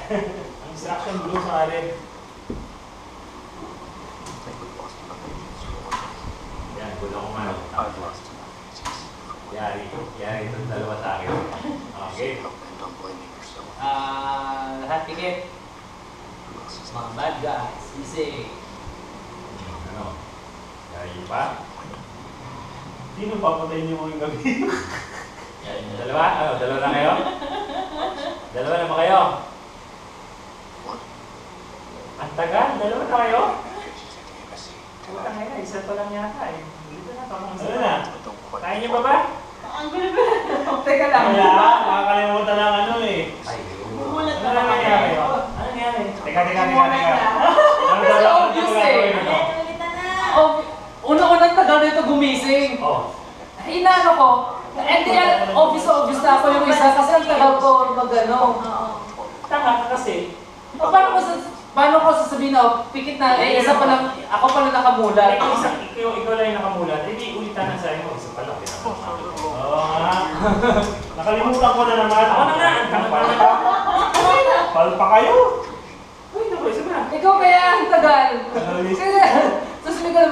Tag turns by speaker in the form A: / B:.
A: Ang instruction blue sa rin. Yan, kulang ko man. Yari itong dalawa sa akin. Okay.
B: Lahat tikit. Mga bad guys. Easy.
A: Ano? Yari pa? Sino papatayin niyo ngayong gabi? Dalawa? Ano? Dalawa na kayo? Dalawa na ba kayo? Ang tagal? Dalawa na kayo? Wala nga na, isa pa lang yata eh. Dito na, pamang isa na. Kaya niyo pa ba?
C: Ang gulo. Teka lang.
A: Wala, nakakalimutan ng ano eh.
B: Ay,
C: Bumulat
A: Ano nangyari? Ano nangyari? Teka.
B: Kasi obvious eh. Una-unang tagal na ito gumising.
A: Oh.
B: Inaano ko, hindi obvious na ako yung isa kasi ang tagal ko mag-ano.
A: Tama ka kasi.
B: Paano ko sasabihin na, pikit na, isa pa lang, ako pala nakamulat.
A: Ikaw lang yung nakamulat. Hindi, ulitan na sa'yo mo. Isa pa lang. Oo nga. Nakalimutan ko na naman. Ako na nga. Ang tangpal pa. Palpa kayo. Uy, naku, isa na.
B: Ikaw kaya ang tagal. Kasi, sasabihin ko na